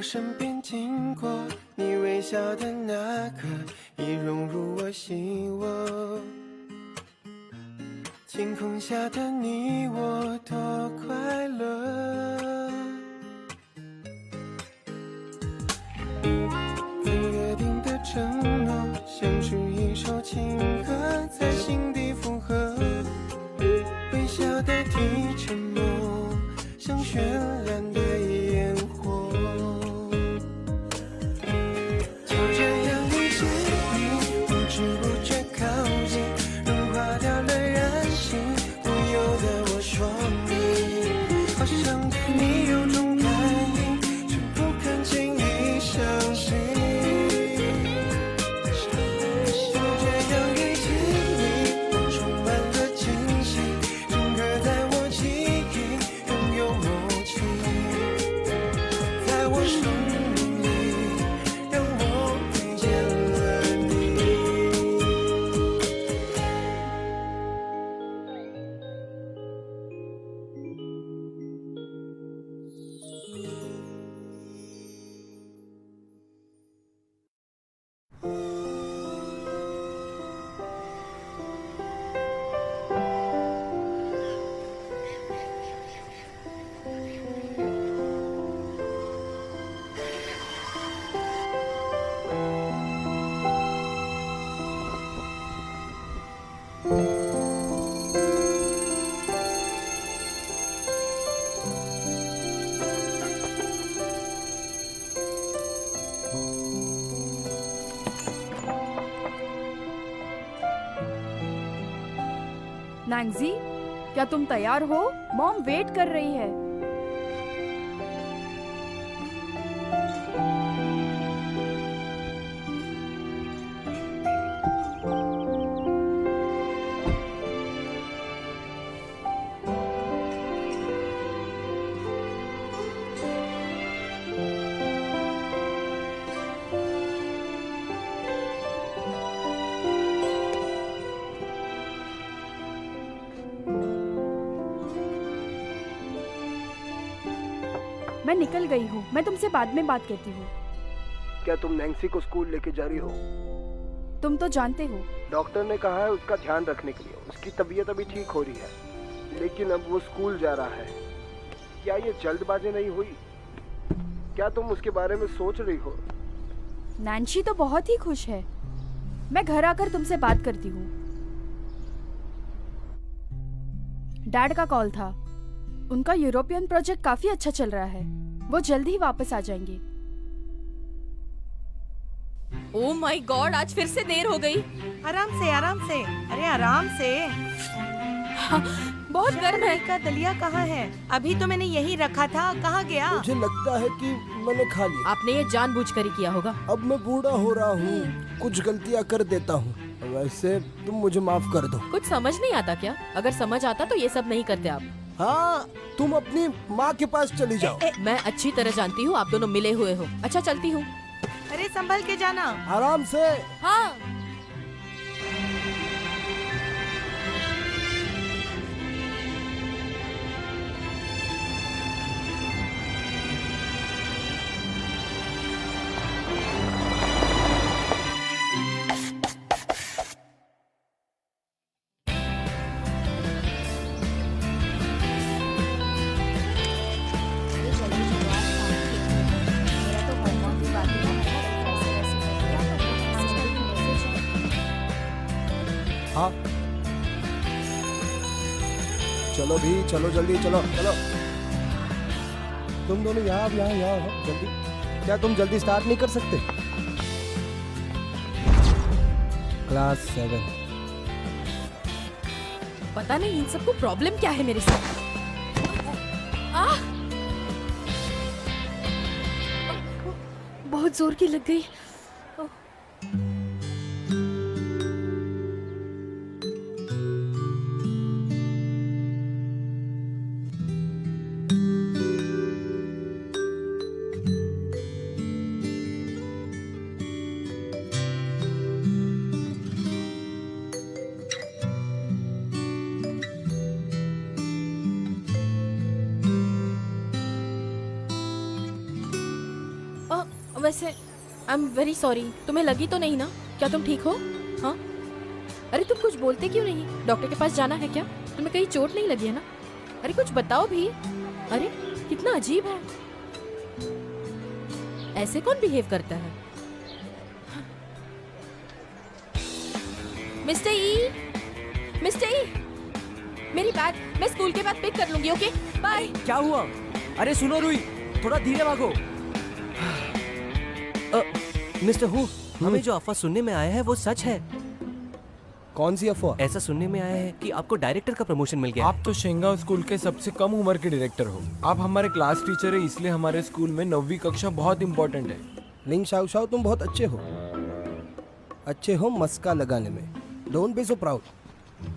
我身边经过，你微笑的那刻，已融入我心窝。晴空下的你我多快乐，曾约定的承诺，写出一首情歌，在心底附和。微笑代替沉默，像渲染的烟火。就这样遇见你，不知不觉靠近，融化掉了任性，不由得我说你，好像对你有种感应，却不肯轻易相信。就这样遇见你，我充满了惊喜，整个在我记忆拥有默契，在我生命里让我遇见了你。नैंसी, क्या तुम तैयार हो? मॉम वेट कर रही है। मैं निकल गई हूँ, मैं तुमसे बाद में बात करती हूँ। क्या तुम नैंसी को स्कूल लेके जा रही हो? तुम तो जानते हो। डॉक्टर ने कहा है उसका ध्यान रखने के लिए। उसकी तबीयत अभी ठीक हो रही है, लेकिन अब वो स्कूल जा रहा है। क्या ये जल्दबाजी नहीं हुई? क्या तुम उसके बारे में सोच रही हो? नैंसी तो बहुत ही खुश है। मैं घर आकर तुमसे बात करती हूँ। डैड का कॉल था। उनका यूरोपियन प्रोजेक्ट काफी अच्छा चल रहा है। वो जल्द ही वापस आ जाएंगे। ओह माय गॉड, आज फिर से देर हो गई। आराम से, आराम से। अरे आराम से। हाँ, बहुत गर्म है। का दलिया कहाँ है? अभी तो मैंने यही रखा था, कहाँ गया? मुझे लगता है कि मैंने खा लिया। आपने ये जानबूझकर ही किया होगा। अब मैं बूढ़ा हो रहा हूँ, कुछ गलतियाँ कर देता हूँ। वैसे तुम मुझे माफ कर दो। कुछ समझ नहीं आता क्या? अगर समझ आता तो ये सब नहीं करते आप। हाँ, तुम अपनी माँ के पास चली जाओ। मैं अच्छी तरह जानती हूँ आप दोनों मिले हुए हो। अच्छा, चलती हूँ। अरे संभल के जाना। आराम से। हाँ। हाँ, चलो भी, चलो जल्दी, चलो चलो। तुम दोनों यहाँ हो जल्दी। क्या तुम जल्दी स्टार्ट नहीं कर सकते? क्लास 7। पता नहीं इन सबको प्रॉब्लम क्या है मेरे साथ। बहुत जोर की लग गई। वैसे आई एम वेरी सॉरी। तुम्हें लगी तो नहीं ना? क्या तुम ठीक हो? हाँ? अरे तुम कुछ बोलते क्यों नहीं? डॉक्टर के पास जाना है क्या? तुम्हें कहीं चोट नहीं लगी है ना? अरे कुछ बताओ भी। अरे कितना अजीब है, ऐसे कौन बिहेव करता है? मिस्टर ई, मेरी बैग मैं स्कूल के बाद पिक कर लूंगी। Okay bye. क्या हुआ? अरे सुनो रुई, थोड़ा धीरे भागो। मिस्टर हु, हमें जो अफवाह सुनने में आया है वो सच है? कौन सी अफवाह? ऐसा सुनने में आया है कि आपको डायरेक्टर का प्रमोशन मिल गया। आप तो शेंगाव स्कूल के सबसे कम उम्र के डायरेक्टर हो। आप हमारे क्लास टीचर है, इसलिए हमारे स्कूल में 9वीं कक्षा बहुत इम्पोर्टेंट है। लिंग शाओ शाओ, तुम बहुत अच्छे हो मस्का लगाने में। Don't be so proud.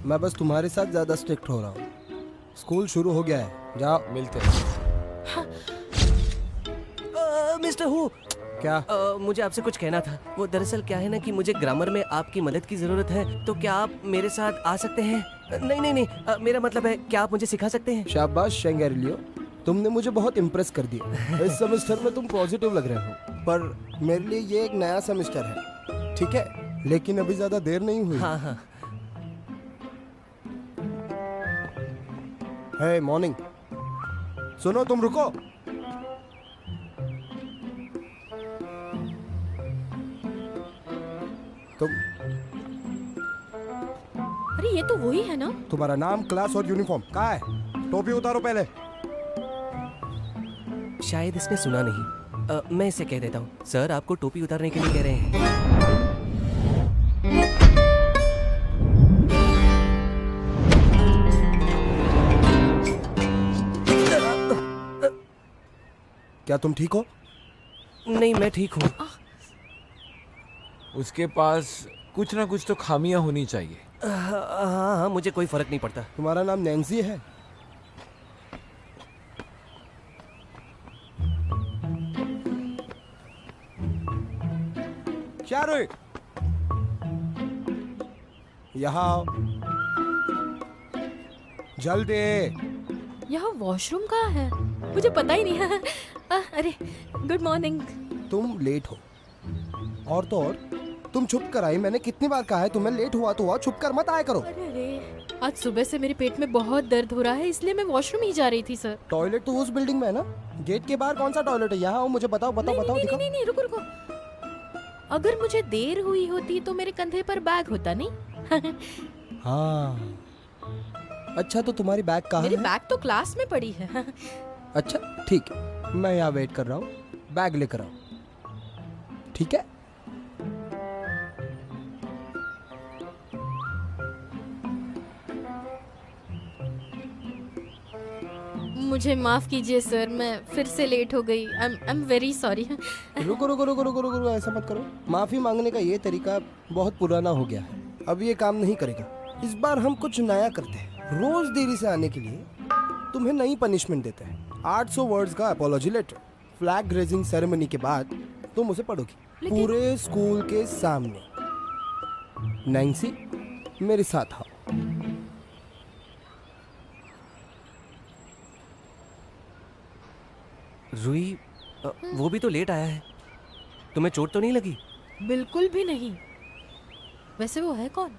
मैं बस तुम्हारे साथ ज्यादा स्ट्रिक्ट हो रहा हूँ। स्कूल शुरू हो गया है, जाओ। मिलते हैं। मिस्टर हु, क्या? मुझे आपसे कुछ कहना था। वो दरअसल क्या है ना कि मुझे ग्रामर में आपकी मदद की जरूरत है, तो क्या आप मेरे साथ आ सकते हैं? नहीं, मेरा मतलब है क्या आप मुझे सिखा सकते हैं? शाबाश शेंगेरिलियो, तुमने मुझे बहुत इम्प्रेस कर दिया। इस सेमेस्टर में तुम पॉजिटिव लग रहे हो, पर मेरे लिए ये एक नया सेमेस्टर है, ठीक है? लेकिन अभी ज्यादा देर नहीं हुई। हाँ। हे मॉर्निंग, सुनो, तुम रुको। तुम, अरे ये तो वही है ना? तुम्हारा नाम, क्लास और यूनिफॉर्म कहाँ है? टोपी उतारो पहले। शायद इसने सुना नहीं। मैं इसे कह देता हूँ। सर आपको टोपी उतारने के लिए कह रहे हैं। क्या तुम ठीक हो? नहीं, मैं ठीक हूँ। उसके पास कुछ ना कुछ तो खामियां होनी चाहिए। हाँ, मुझे कोई फर्क नहीं पड़ता। तुम्हारा नाम नैन्सी है? क्या रे? यहाँ आओ जल्दी। यहाँ वॉशरूम कहाँ है? मुझे पता ही नहीं है। अरे गुड मॉर्निंग। तुम लेट हो, और तो और तुम छुप कर आई। मैंने कितनी बार कहा है तुम्हें, लेट हुआ तो हुआ, छुप कर मत आया करो। अरे आज सुबह से मेरे पेट में बहुत दर्द हो रहा है, इसलिए मैं वॉशरूम ही जा रही थी सर। टॉयलेट तो उस बिल्डिंग में है ना? गेट के बाहर कौन सा टॉयलेट है? यहाँ आओ, मुझे बताओ। दिखाओ। नहीं, रुको। अगर मुझे देर हुई होती तो मेरे कंधे पर बैग होता नहीं। हाँ, अच्छा तो तुम्हारी बैग कहाँ मेरी है? बैग तो क्लास में पड़ी है। अच्छा ठीक है, मैं यहाँ वेट कर रहा हूँ, बैग लेकर आओ, ठीक है? मुझे माफ कीजिए सर, मैं फिर से लेट हो गई। I am very sorry. रुको, ऐसा मत करो। माफी मांगने का ये तरीका बहुत पुराना हो गया है, अब ये काम नहीं करेगा। इस बार हम कुछ नया करते हैं। रोज देरी से आने के लिए तुम्हें नई पनिशमेंट देते हैं। 800 वर्ड्स का apology letter. Flag raising ceremony के बाद तुम उसे पढ़ोगी पूरे स्कूल के सामने। नैन्सी, मेरे साथ आओ। रुई, वो भी तो लेट आया है। तुम्हें चोट तो नहीं लगी? बिल्कुल भी नहीं। वैसे वो है कौन?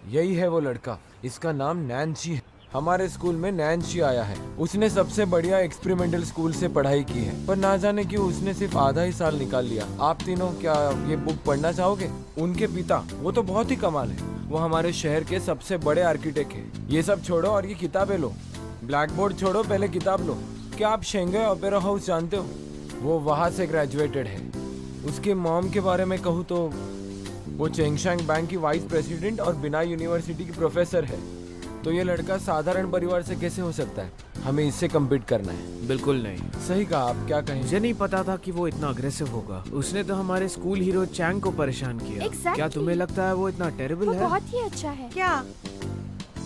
यही है वो लड़का, इसका नाम नैन्सी है। हमारे स्कूल में नैन्सी आया है। उसने सबसे बढ़िया एक्सपेरिमेंटल स्कूल से पढ़ाई की है, पर ना जाने क्यों उसने सिर्फ आधा ही साल निकाल लिया। आप तीनों क्या ये बुक पढ़ना चाहोगे? उनके पिता, वो तो बहुत ही कमाल है। वो हमारे शहर के सबसे बड़े आर्किटेक्ट है। ये सब छोड़ो और ये किताबें लो। ब्लैक बोर्ड छोड़ो, पहले किताब लो। क्या आप शेंगे ओपेरा हाउस जानते हो? वो वहाँ से ग्रेजुएटेड है। उसके मॉम के बारे में कहूँ तो वो चेंगशांग बैंक की वाइस प्रेसिडेंट और बिना यूनिवर्सिटी की प्रोफेसर है। तो ये लड़का साधारण परिवार से कैसे हो सकता है? हमें इससे कम्पीट करना है। बिल्कुल नहीं। सही कहा, आप क्या कहें? मुझे नहीं पता था कि वो इतना अग्रेसिव होगा। उसने तो हमारे स्कूल हीरो चैंग को परेशान किया। Exactly. क्या तुम्हें लगता है वो इतना टेरिबल वो है? बहुत ही अच्छा है। क्या?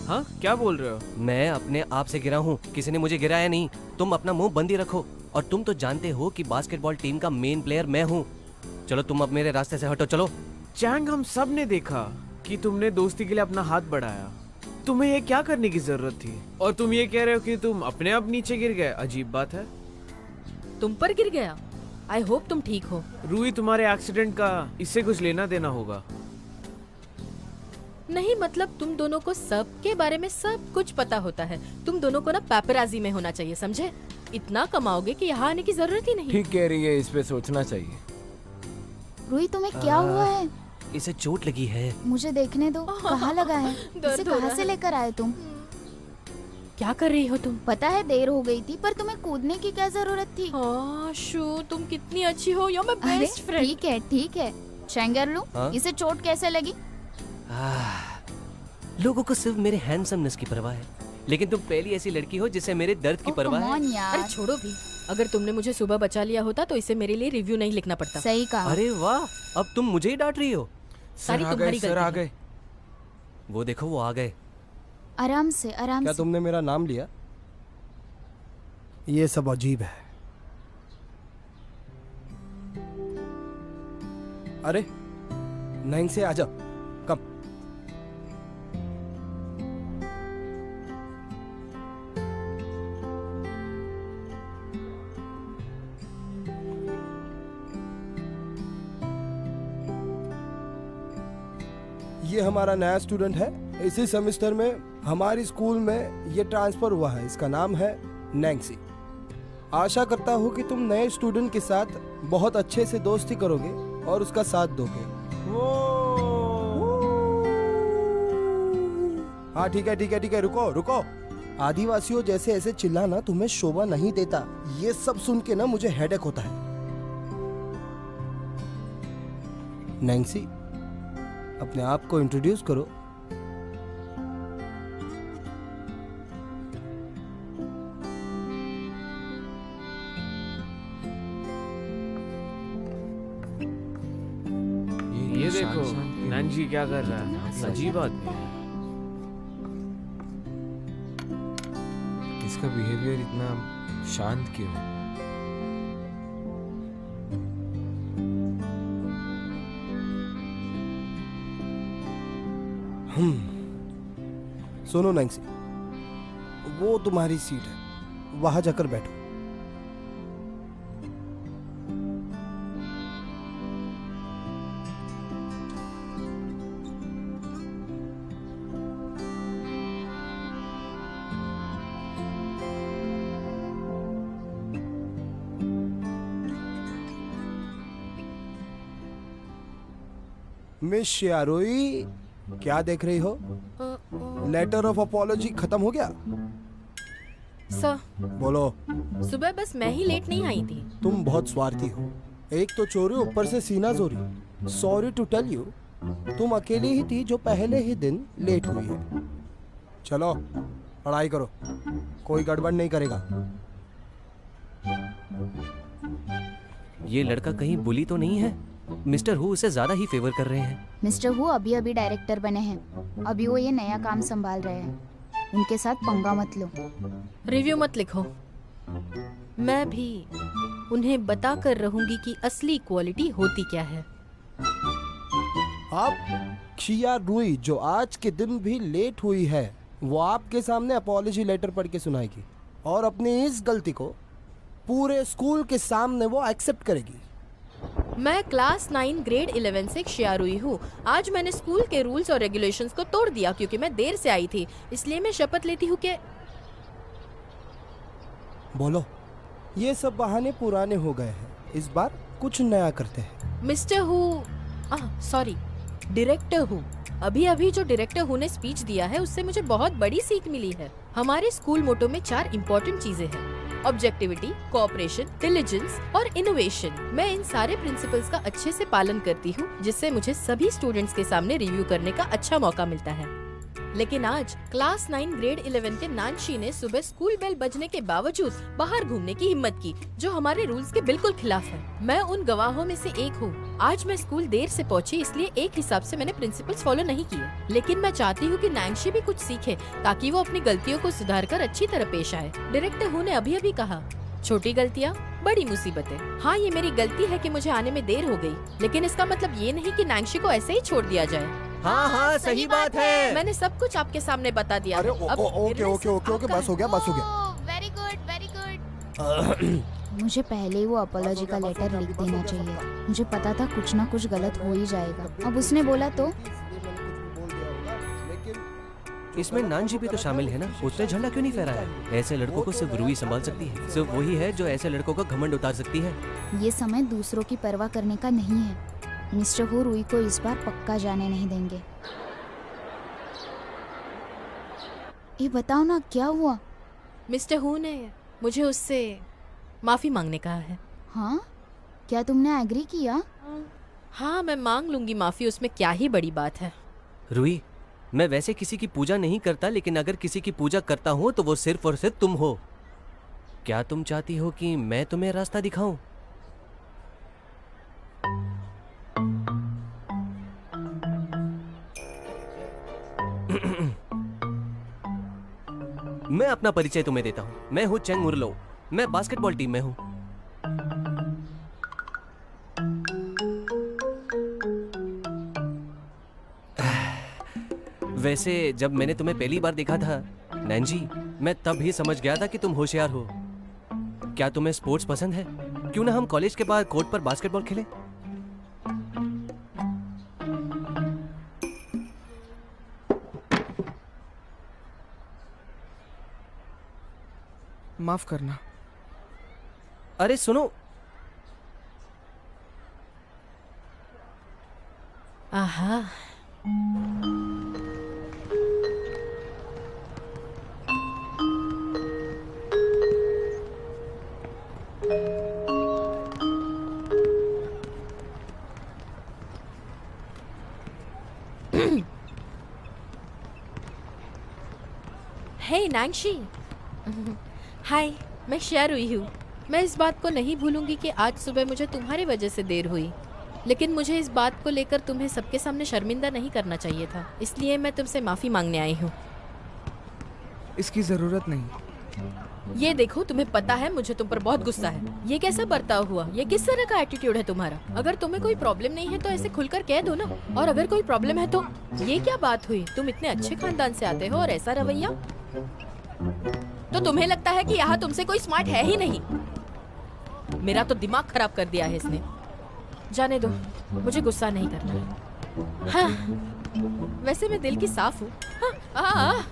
हाँ, क्या बोल रहे हो? मैं अपने आप से गिरा हूँ, किसी ने मुझे गिराया नहीं। तुम अपना मुंह बंद ही रखो। और तुम तो जानते हो कि बास्केटबॉल टीम का मेन प्लेयर मैं हूँ। चलो तुम अब मेरे रास्ते से हटो, चलो। चैंग, हम सब ने देखा कि तुमने दोस्ती के लिए अपना हाथ बढ़ाया। तुम्हें ये क्या करने की जरूरत थी? और तुम ये कह रहे हो कि तुम अपने आप नीचे गिर गए। अजीब बात है। तुम पर गिर गया? आई होप तुम ठीक हो। रूही, तुम्हारे एक्सीडेंट का इससे कुछ लेना देना होगा। नहीं मतलब तुम दोनों को सब के बारे में सब कुछ पता होता है। तुम दोनों को ना पेपराजी में होना चाहिए, समझे? इतना कमाओगे कि यहाँ आने की जरूरत ही नहीं। ठीक कह रही है, इस पे सोचना चाहिए। रूही, तुम्हें क्या हुआ है? इसे चोट लगी है। मुझे देखने दो, कहाँ लगा है? इसे कहाँ से लेकर आए तुम? क्या कर रही हो तुम? पता है देर हो गई थी, पर तुम्हें कूदने की क्या जरूरत थी? हाँ शू, तुम कितनी अच्छी हो, you're my अरे best friend। ठीक है शेंगरलू, हाँ? इसे चोट कैसे लगी? लोगों को सिर्फ मेरे हैंडसमनेस की परवाह है, लेकिन तुम पहली ऐसी लड़की हो जिसे मेरे दर्द की परवाह है। यार। अरे छोड़ो भी, अगर तुमने मुझे सुबह बचा लिया होता तो इसे मेरे लिए रिव्यू नहीं लिखना पड़ता। सही कहा। अरे वाह, अब तुम मुझे ही डांट रही हो। सारी तुम्हारी सर आ गलती है। गए। वो देखो, वो आ गए। आराम से क्या तुमने मेरा नाम लिया? ये सब अजीब है। अरे नैंग से आजा, कम। ये हमारा नया स्टूडेंट है। इसी सेमेस्टर में हमारी स्कूल में ये ट्रांसफर हुआ है। इसका नाम है नैंसी। आशा करता हूँ कि तुम नए स्टूडेंट के साथ बहुत अच्छे से दोस्ती करोगे और उसका साथ दोगे। हाँ ठीक है, रुको। आदिवासियों जैसे ऐसे चिल्लाना तुम्हें शोभा नहीं देता। ये सब सुन के ना मुझे हेडेक होता है। नैंसी, अपने आप को इंट्रोड्यूस करो। ये देखो नैंजी क्या कर रहा है, अजीब आदमी है। इसका बिहेवियर इतना शांत क्यों है? सुनो नैंसी, वो तुम्हारी सीट है, वहां जाकर बैठो। मिस शियारोई, क्या देख रही हो? लेटर ऑफ अपॉलॉजी खत्म हो गया? सर, बोलो। सुबह बस मैं ही लेट नहीं आई थी। तुम बहुत स्वार्थी हो। एक तो चोरी, ऊपर से सीना चोरी। सॉरी टू टेल यू, तुम अकेली ही थी जो पहले ही दिन लेट हुई है। चलो पढ़ाई करो, कोई गड़बड़ नहीं करेगा। ये लड़का कहीं बुली तो नहीं है? मिस्टर हु उसे ज्यादा ही फेवर कर रहे हैं। मिस्टर हु अभी अभी डायरेक्टर बने हैं। अभी वो ये नया काम संभाल रहे हैं। उनके साथ पंगा मत लो। रिव्यू मत लिखो। मैं भी उन्हें बता कर रहूंगी कि असली क्वालिटी होती क्या है। आप शियारोई जो आज के दिन भी लेट हुई है, वो आपके सामने अपॉलॉजी लेटर पढ़ के सुनाएगी और अपनी इस गलती को पूरे स्कूल के सामने वो एक्सेप्ट करेगी। मैं क्लास 9 ग्रेड 11 से शियारुई हूँ। आज मैंने स्कूल के रूल्स और रेगुलेशंस को तोड़ दिया क्योंकि मैं देर से आई थी। इसलिए मैं शपथ लेती हूँ कि बोलो। ये सब बहाने पुराने हो गए हैं, इस बार कुछ नया करते हैं। Mister who, sorry, director who. अभी अभी जो डायरेक्टर हु ने स्पीच दिया है उससे मुझे बहुत बड़ी सीख मिली है। हमारे स्कूल मोटो में 4 इम्पोर्टेंट चीजें हैं: ऑब्जेक्टिविटी, कोऑपरेशन, डिलिजेंस और इनोवेशन। मैं इन सारे प्रिंसिपल्स का अच्छे से पालन करती हूँ, जिससे मुझे सभी स्टूडेंट्स के सामने रिव्यू करने का अच्छा मौका मिलता है। लेकिन आज क्लास 9 ग्रेड 11 के नानशी ने सुबह स्कूल बेल बजने के बावजूद बाहर घूमने की हिम्मत की, जो हमारे रूल्स के बिल्कुल खिलाफ है। मैं उन गवाहों में से एक हूँ। आज मैं स्कूल देर से पहुँची, इसलिए एक हिसाब से मैंने प्रिंसिपल्स फॉलो नहीं किए। लेकिन मैं चाहती हूँ कि नैंशी भी कुछ सीखे ताकि वो अपनी गलतियों को सुधार कर अच्छी तरह पेश आए। डायरेक्टर हु ने अभी अभी कहा, छोटी गलतियाँ बड़ी मुसीबतें। हाँ, ये मेरी गलती है कि मुझे आने में देर हो गई, लेकिन इसका मतलब ये नहीं कि नैंशी को ऐसे ही छोड़ दिया जाए। हाँ, सही बात है। मैंने सब कुछ आपके सामने बता दिया। अरे ओके, बस हो गया। Very good, very good. मुझे पहले ही वो अपॉलॉजी का लेटर लिख देना चाहिए। मुझे पता था कुछ ना कुछ गलत हो ही जाएगा। अब उसने बोला तो इसमें नानजी भी तो शामिल है ना, उसने झंडा क्यों नहीं फहराया? ऐसे लड़कों को सिर्फ रूही संभाल सकती है, सिर्फ वही है जो ऐसे लड़कों का घमंड उतार सकती है। ये समय दूसरों की परवाह करने का नहीं है। मिस्टर हू रूही को इस बार पक्का जाने नहीं देंगे। ये बताओ ना क्या हुआ? मिस्टर हू ने मुझे उससे माफी मांगने कहा है। हाँ, क्या तुमने एग्री किया? हाँ, मैं मांग लूंगी माफी, उसमें क्या ही बड़ी बात है। रूही, मैं वैसे किसी की पूजा नहीं करता, लेकिन अगर किसी की पूजा करता हूँ तो वो सिर्फ और सिर्फ तुम हो। क्या तुम चाहती हो कि मैं तुम्हें रास्ता दिखाऊं? मैं अपना परिचय तुम्हें देता हूँ। मैं हूँ चेंग उर्लो, मैं बास्केटबॉल टीम में हूँ। वैसे जब मैंने तुम्हें पहली बार देखा था नैंजी, मैं तब ही समझ गया था कि तुम होशियार हो। क्या तुम्हें स्पोर्ट्स पसंद है? क्यों ना हम कॉलेज के बाद कोर्ट पर बास्केटबॉल खेलें? माफ करना। अरे सुनो, आहा, हे नांगशी। हाय, मैं शेयर हुई हूँ। मैं इस बात को नहीं भूलूंगी कि आज सुबह मुझे तुम्हारी वजह से देर हुई, लेकिन मुझे इस बात को लेकर तुम्हें सबके सामने शर्मिंदा नहीं करना चाहिए था, इसलिए मैं तुमसे माफ़ी मांगने आई हूँ। इसकी ज़रूरत नहीं। ये देखो, तुम्हें पता है मुझे तुम पर बहुत गुस्सा है। ये कैसा बर्ताव हुआ? ये किस तरह का एटीट्यूड है तुम्हारा? अगर तुम्हें कोई प्रॉब्लम नहीं है तो ऐसे खुलकर कह दो ना, और अगर कोई प्रॉब्लम है तो ये क्या बात हुई? तुम इतने अच्छे खानदान से आते हो और ऐसा रवैया? तो तुम्हें लगता है कि यहाँ तुमसे कोई स्मार्ट है ही नहीं? मेरा तो दिमाग खराब कर दिया है इसने। जाने दो, मुझे गुस्सा नहीं करना। हाँ, वैसे मैं दिल की साफ हूँ। हाँ,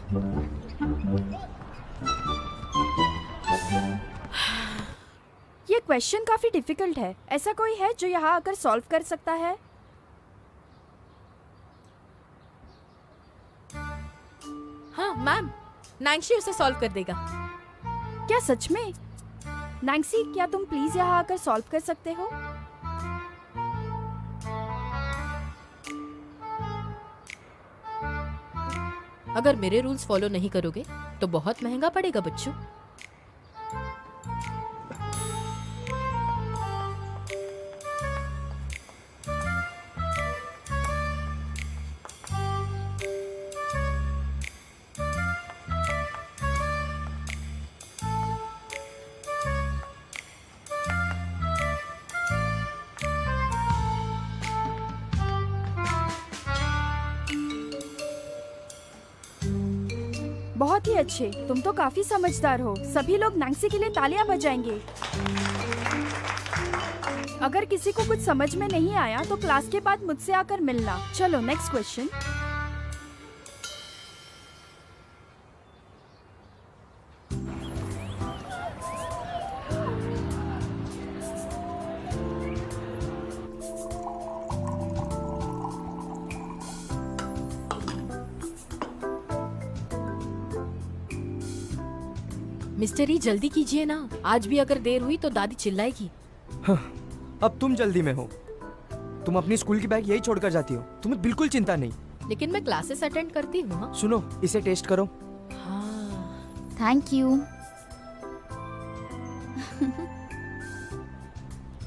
ये क्वेश्चन काफी डिफिकल्ट है। ऐसा कोई है जो यहाँ आकर सॉल्व कर सकता है? हाँ मैम, नांगशी उसे सॉल्व कर देगा। क्या सच में? नैंसी, क्या तुम प्लीज यहाँ आकर सॉल्व कर सकते हो? अगर मेरे रूल्स फॉलो नहीं करोगे तो बहुत महंगा पड़ेगा बच्चों। बहुत ही अच्छे, तुम तो काफी समझदार हो। सभी लोग नैंसी के लिए तालियां बजाएंगे। अगर किसी को कुछ समझ में नहीं आया तो क्लास के बाद मुझसे आकर मिलना। चलो नेक्स्ट क्वेश्चन। मिस्टर ई, जल्दी कीजिए ना। आज भी अगर देर हुई तो दादी चिल्लाएगी। हाँ, अब तुम जल्दी में हो। तुम अपनी स्कूल की बैग यही छोड़कर जाती हो, तुम्हें बिल्कुल चिंता नहीं। लेकिन मैं क्लासेस अटेंड करती हूँ। हाँ? सुनो, इसे टेस्ट करो। हाँ। Thank you.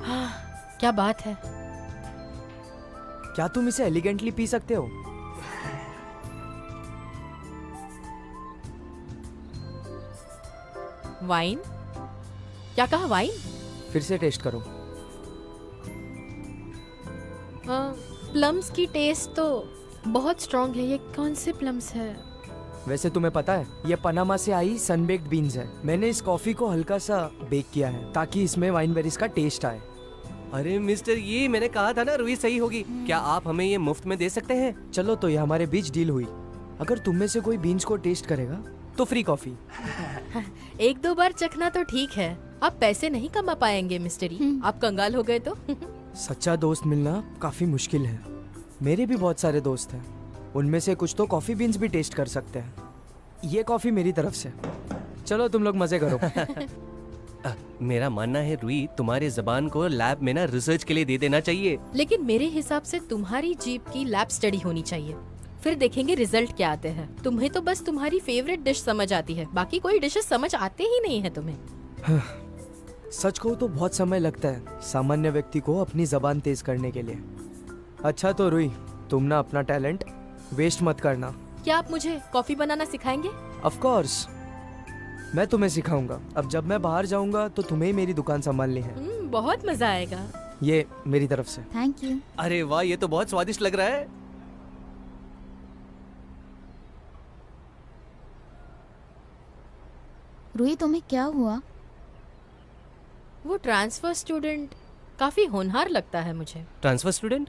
हाँ, क्या बात है? क्या तुम इसे एलिगेंटली पी सकते हो? वाइन? क्या कहा, वाइन? फिर से टेस्ट करो। प्लम्स की टेस्ट तो बहुत स्ट्रॉन्ग है। ये कौन से प्लम्स है? वैसे तुम्हें पता है ये पनामा से आई सनबेक्ड बीन्स है। मैंने इस कॉफी को हल्का सा बेक किया है ताकि इसमें वाइन बेरीज का टेस्ट आए। अरे मिस्टर, ये मैंने कहा था ना रुई सही होगी। क्या आप हमें ये मुफ्त में दे सकते हैं? चलो तो ये हमारे बीच डील हुई। अगर तुम में से कोई बीन्स को टेस्ट करेगा तो फ्री कॉफी। एक दो बार चखना तो ठीक है, आप पैसे नहीं कमा पाएंगे मिस्टरी। आप कंगाल हो गए तो। सच्चा दोस्त मिलना काफी मुश्किल है। मेरे भी बहुत सारे दोस्त हैं, उनमें से कुछ तो कॉफी बीन्स भी टेस्ट कर सकते हैं। ये कॉफी मेरी तरफ से। चलो तुम लोग मजे करो। मेरा मानना है रुई, तुम्हारी जबान को लैब में ना रिसर्च के लिए दे देना चाहिए। लेकिन मेरे हिसाब से तुम्हारी जीभ की लैब स्टडी होनी चाहिए, फिर देखेंगे रिजल्ट क्या आते हैं। तुम्हें तो बस तुम्हारी फेवरेट डिश समझ आती है, बाकी कोई डिशेस समझ आते ही नहीं है तुम्हें। सच को तो बहुत समय लगता है सामान्य व्यक्ति को अपनी जबान तेज करने के लिए। अच्छा तो रुई, तुम ना अपना टैलेंट वेस्ट मत करना। क्या आप मुझे कॉफी बनाना सिखाएंगे? ऑफ कोर्स, मैं तुम्हें सिखाऊंगा। अब जब मैं बाहर जाऊंगा तो तुम्हें ही मेरी दुकान संभालनी है। बहुत मजा आएगा। ये मेरी तरफ से। Thank you. अरे वाह, ये तो बहुत स्वादिष्ट लग रहा है। रुई तुम्हें क्या हुआ? वो ट्रांसफर स्टूडेंट काफी होनहार लगता है मुझे। Transfer student?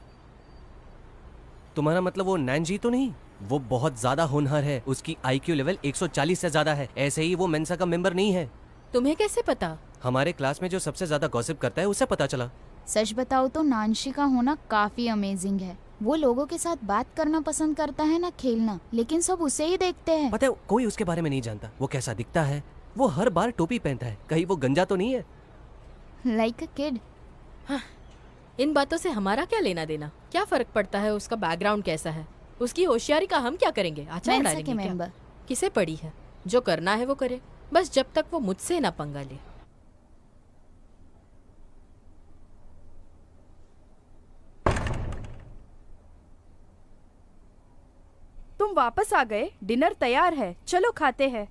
तुम्हारा मतलब वो नैनजी तो नहीं? वो बहुत ज्यादा होनहार है, उसकी IQ लेवल 140 से ज्यादा है। ऐसे ही वो मेंसा का मेंबर नहीं है। तुम्हें कैसे पता? हमारे क्लास में जो सबसे ज्यादा गॉसिप करता है उसे पता चला। सच बताओ तो नानशी का होना काफी अमेजिंग है। वो लोगों के साथ बात करना पसंद करता है ना खेलना, लेकिन सब उसे ही देखते हैं। पता है, कोई उसके बारे में नहीं जानता वो कैसा दिखता है। वो हर बार टोपी पहनता है, कहीं वो गंजा तो नहीं है? Like a kid. हाँ, इन बातों से हमारा क्या लेना देना? क्या फर्क पड़ता है उसका बैकग्राउंड कैसा है? उसकी होशियारी का हम क्या करेंगे? अच्छा डालेंगे क्या? किसे पड़ी है? जो करना है वो करे, बस जब तक वो मुझसे ना पंगा ले। तुम वापस आ गए, डिनर तैयार है, चलो खाते हैं।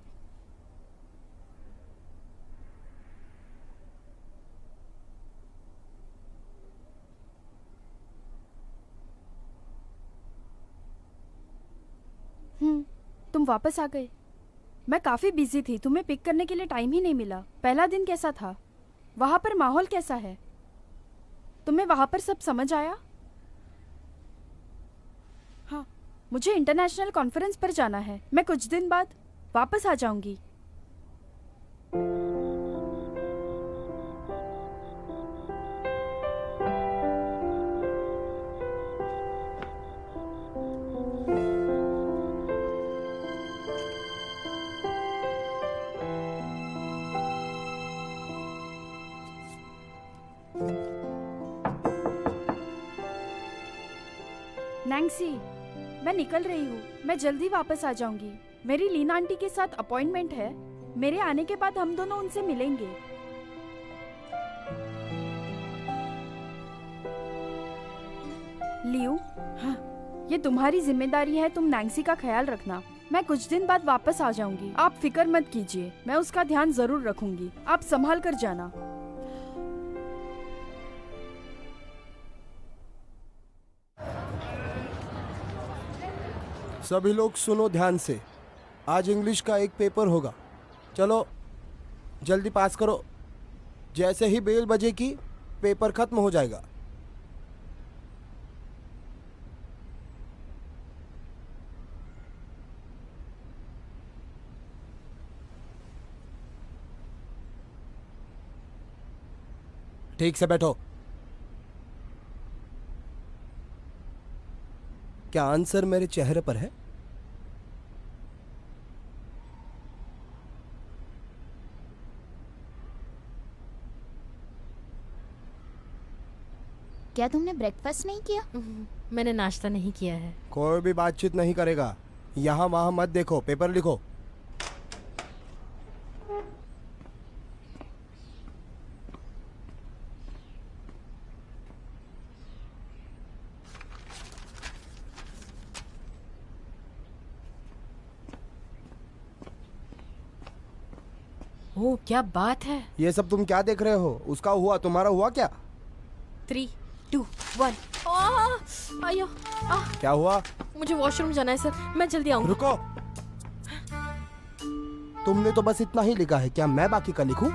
तुम वापस आ गए। मैं काफी बिजी थी, तुम्हें पिक करने के लिए टाइम ही नहीं मिला। पहला दिन कैसा था? वहां पर माहौल कैसा है? तुम्हें वहां पर सब समझ आया? हाँ, मुझे इंटरनेशनल कॉन्फ्रेंस पर जाना है। मैं कुछ दिन बाद वापस आ जाऊंगी। नैंसी, मैं निकल रही हूँ। मैं जल्दी वापस आ जाऊंगी। मेरी लीना आंटी के साथ अपॉइंटमेंट है। मेरे आने के बाद हम दोनों उनसे मिलेंगे। लियू, हाँ, ये तुम्हारी जिम्मेदारी है। तुम नैंसी का ख्याल रखना। मैं कुछ दिन बाद वापस आ जाऊंगी। आप फिक्र मत कीजिए, मैं उसका ध्यान जरूर रखूंगी। आप संभाल कर जाना। सभी लोग सुनो ध्यान से। आज इंग्लिश का एक पेपर होगा। चलो जल्दी पास करो। जैसे ही बेल बजेगी पेपर खत्म हो जाएगा। ठीक से बैठो। क्या आंसर मेरे चेहरे पर है? क्या तुमने ब्रेकफास्ट नहीं किया? मैंने नाश्ता नहीं किया है। कोई भी बातचीत नहीं करेगा। यहाँ वहाँ मत देखो, पेपर लिखो। ओह, क्या बात है। ये सब तुम क्या देख रहे हो? उसका हुआ, तुम्हारा हुआ क्या? 3, 2, 1। आयो, क्या हुआ? मुझे वॉशरूम जाना है सर, मैं जल्दी आऊंगा। रुको। तुमने तो बस इतना ही लिखा है, क्या मैं बाकी का लिखूं?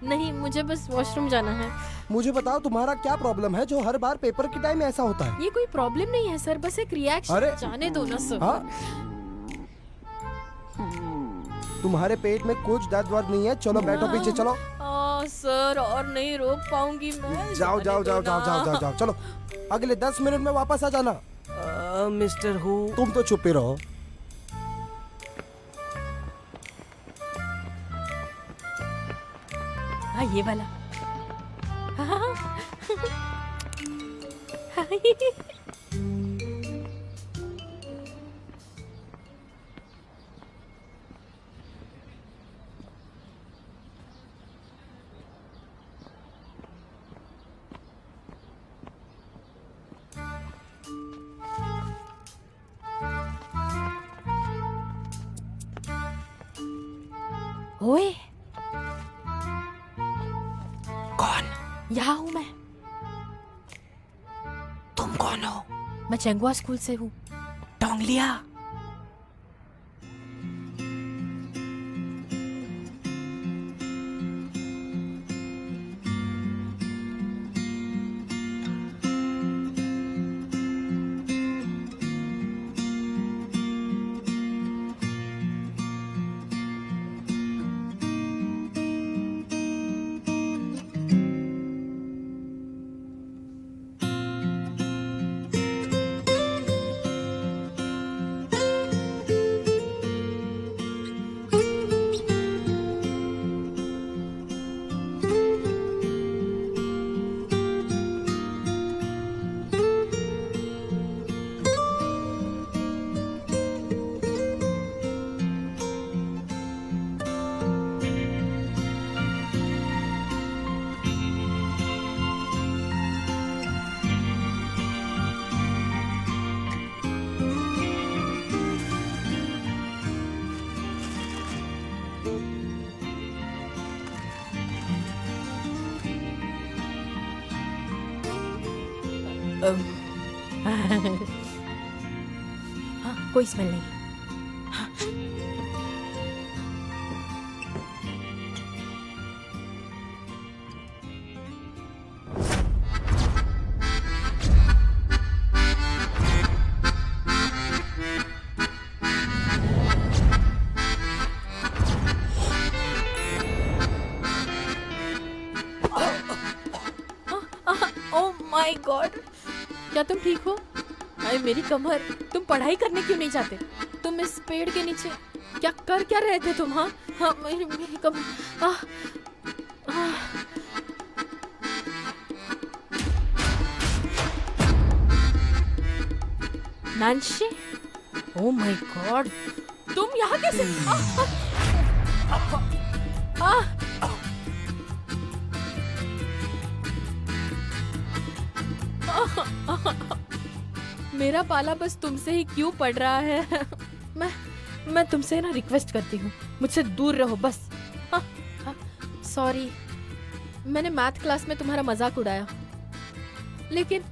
नहीं, मुझे बस वॉशरूम जाना है। मुझे बताओ तुम्हारा क्या प्रॉब्लम है जो हर बार पेपर के टाइम ऐसा होता है? ये कोई प्रॉब्लम नहीं है सर, बस एक रिएक्शन। अरे जाने दो ना सर। हाँ? तुम्हारे पेट में कुछ दर्द वर्द नहीं है, चलो बैठो पीछे चलो। सर और नहीं रोक पाऊंगी मैं। जाओ जाओ जाओ जाओ जाओ जाओ जाओ चलो, अगले 10 मिनट में वापस आ जाना। मिस्टर हु, तुम तो चुप ही रहो। हाँ ये वाला। ओए, कौन? यहाँ हूँ मैं। तुम कौन हो? मैं चेंगुआ स्कूल से हूँ। टोंगलिया? हाँ, कोई स्मेल नहीं। ओह माय गॉड, क्या तुम ठीक हो? अरे मेरी कमर। तुम पढ़ाई करने क्यों नहीं जाते? तुम इस पेड़ के नीचे क्या कर क्या रहे थे तुम? हाँ हाँ, मेरी कमर। नैंसी, ओह माय गॉड, तुम यहाँ कैसे? मेरा पाला बस तुमसे ही क्यों पड़ रहा है? मैं तुमसे ना रिक्वेस्ट करती हूँ, मुझसे दूर रहो बस। सॉरी, मैंने मैथ क्लास में तुम्हारा मजाक उड़ाया, लेकिन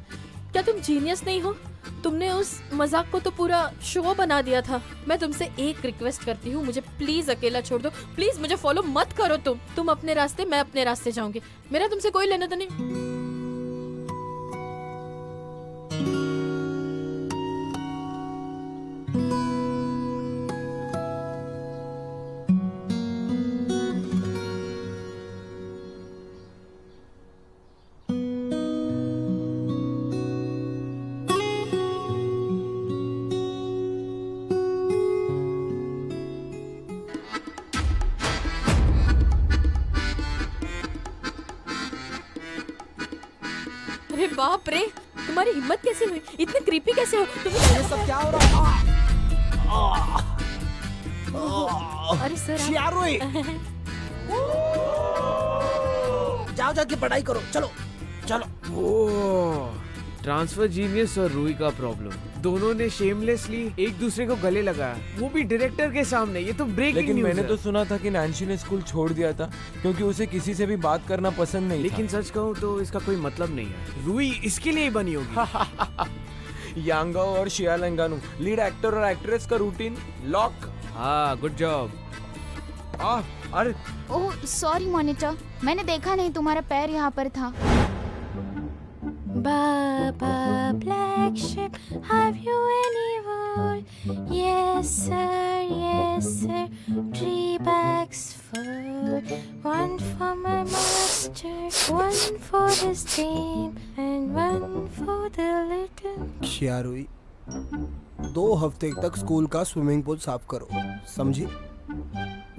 क्या तुम जीनियस नहीं हो? तुमने उस मजाक को तो पूरा शो बना दिया था। मैं तुमसे एक रिक्वेस्ट करती हूँ, मुझे प्लीज अकेला छोड़ दो। प्लीज मुझे फॉलो मत करो। तुम अपने रास्ते, मैं अपने रास्ते जाऊंगी। मेरा तुमसे कोई लेना तो नहीं। अरे बाप रे, तुम्हारी हिम्मत कैसे हुई? इतने क्रीपी कैसे हो तुम? ये सब क्या हो रहा है? अरे सर शियारुई, जाओ जाके पढ़ाई करो, चलो चलो। ओह, ट्रांसफर जीनियस और रूही का प्रॉब्लम, दोनों ने शेमलेसली एक दूसरे को गले लगाया, वो भी डायरेक्टर के सामने। ये तो ब्रेकिंग न्यूज़ है। मैंने तो सुना था कि नैंसी ने स्कूल छोड़ दिया था क्योंकि उसे किसी से भी बात करना पसंद नहीं लेकिन सच कहूँ तो इसका कोई मतलब नहीं है। रूही इसके लिए ही बनी होगी। यांगाओ और शियालंगानू, लीड एक्टर और एक्ट्रेस का रूटीन लॉक। हाँ, गुड जॉब। अरे ओह सॉरी मॉनिटर, मैंने देखा नहीं तुम्हारा पैर यहाँ पर था। Baba, black sheep, have you any wool? Yes sir, 3 bags full. One for my master, one for his team, and one for the little. क्या रुई, 2 हफ्ते तक स्कूल का स्विमिंग पूल साफ करो, समझी?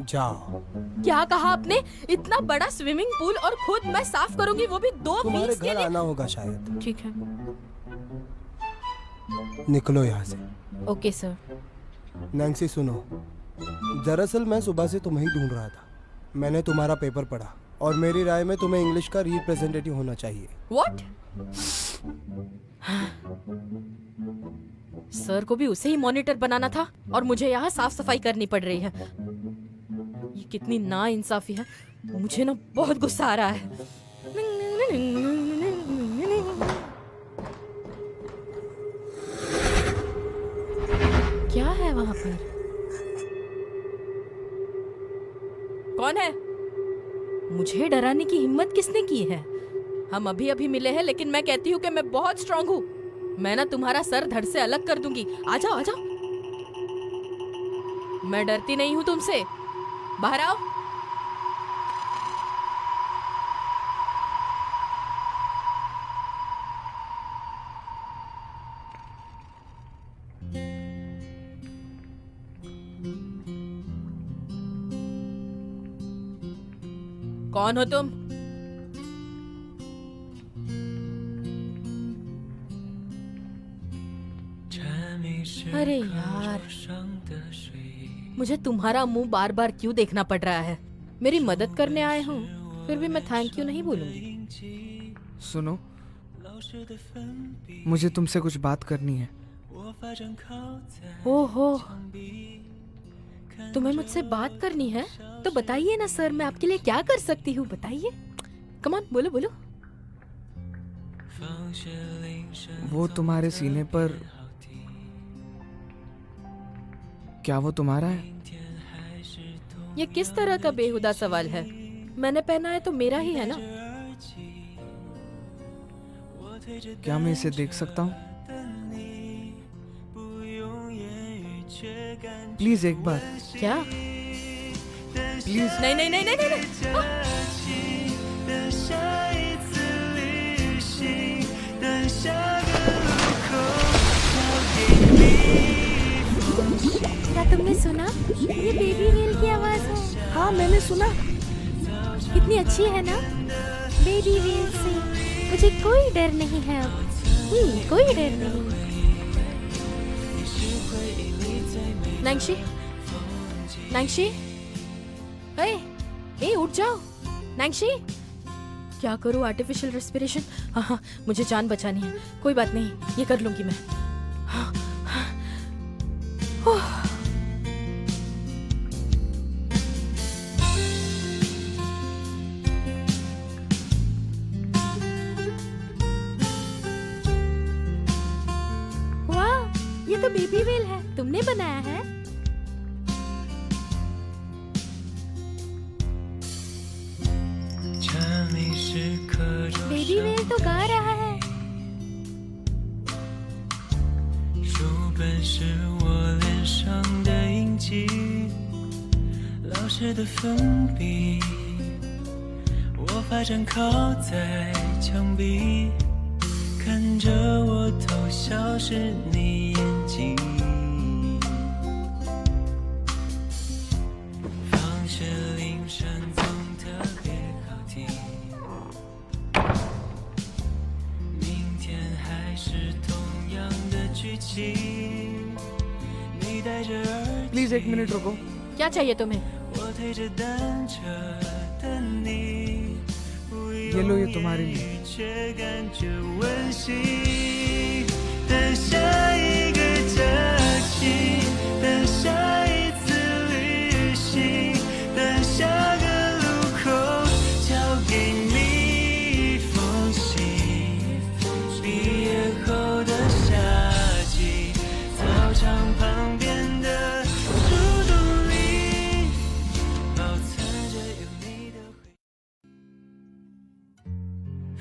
जाओ। क्या कहा आपने? इतना बड़ा स्विमिंग पूल और खुद मैं साफ करूंगी, वो भी 2 तुम्हारे वीक्स के घर लिए? आना होगा शायद। ठीक है। निकलो यहाँ से। Okay sir. नैन्सी सुनो, दरअसल मैं सुबह से तुम्हें ही ढूंढ रहा था। मैंने तुम्हारा पेपर पढ़ा और मेरी राय में तुम्हें इंग्लिश का रिप्रेजेंटेटिव होना चाहिए। व्हाट? सर को भी उसे ही मॉनिटर बनाना था और मुझे यहाँ साफ सफाई करनी पड़ रही है। ये कितनी नाइंसाफी है, मुझे ना बहुत गुस्सा आ रहा है। क्या है वहां पर? कौन है? मुझे डराने की हिम्मत किसने की है? हम अभी अभी मिले हैं, लेकिन मैं कहती हूँ कि मैं बहुत स्ट्रांग हूँ। मैं ना तुम्हारा सर धड़ से अलग कर दूंगी। आ जाओ आ जाओ। मैं डरती नहीं हूँ तुमसे। बाहर आओ। कौन हो तुम? अरे यार, मुझे तुम्हारा मुंह बार बार क्यों देखना पड़ रहा है? मेरी मदद करने आए हो, फिर भी मैं थैंक यू नहीं बोलूंगी। सुनो, मुझे तुमसे कुछ बात करनी है। ओहो, तुम्हें मुझसे बात करनी है? तो बताइए ना सर, मैं आपके लिए क्या कर सकती हूँ, बताइए। कम ऑन, बोलो बोलो। वो तुम्हारे सीने पर, क्या वो तुम्हारा है? ये किस तरह का बेहुदा सवाल है? मैंने पहना है तो मेरा ही है ना। क्या मैं इसे देख सकता हूँ? प्लीज एक बार। क्या? प्लीज। नहीं नहीं नहीं नहीं नहीं, नहीं। क्या तुमने सुना? ये बेबी व्हेल की आवाज है। हाँ मैंने सुना। कितनी अच्छी है ना? बेबी व्हेल से मुझे कोई डर नहीं है अब। कोई डर नहीं। नैन्सी, नैन्सी, ए उठ जाओ। नैन्सी, क्या करूँ? Artificial respiration? हाँ हाँ, मुझे जान बचानी है। कोई बात नहीं, ये कर लूंगी मैं। हाँ, हाँ, वाह, ये तो बेबी व्हेल है। तुमने बनाया है? बेबी व्हेल तो गा रहा है। प्लीज 1 मिनट रुको। क्या चाहिए तुम्हें? ये लो, ये तुम्हारे लिए।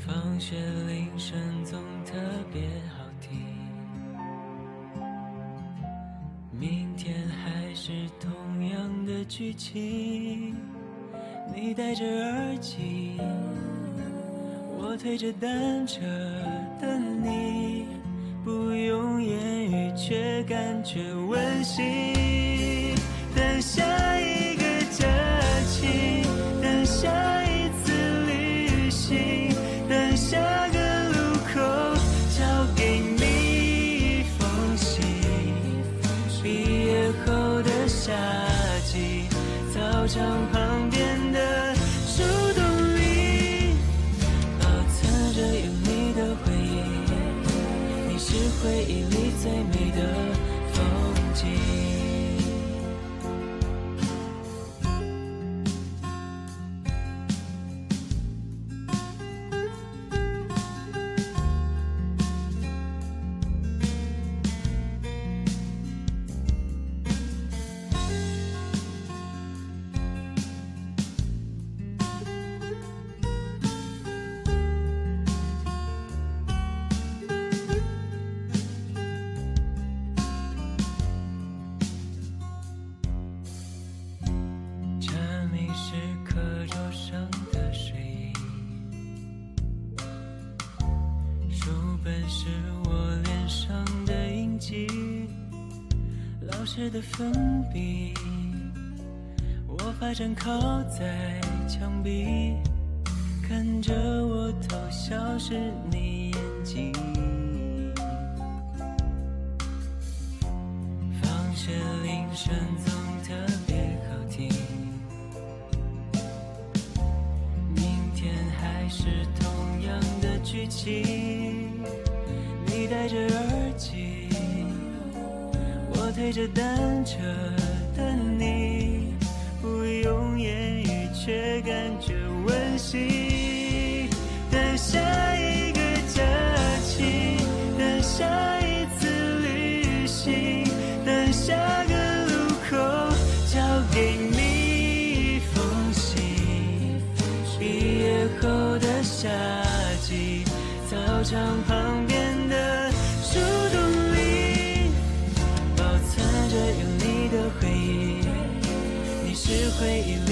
放学铃声总特别好听，明天还是同样的剧情，你戴着耳机，我推着单车等你，不用言语却感觉温馨，等下一个假期，等下一次旅行，等下个路口交给你一封信，毕业后的夏季，操场旁边的树洞里，保存着有你的回忆，你是回忆里最美的风景。老师的粉笔，我发站靠在墙壁，看着我偷笑是你眼睛。放学铃声总特别好听，明天还是同样的剧情，你戴着耳机，我推着单车等你，不用言语却感觉温馨，等下一个假期，等下一次旅行，等下个路口交给你一封信，毕业后的夏季，操场旁边的树洞里，保存着有你的回忆，你是回忆里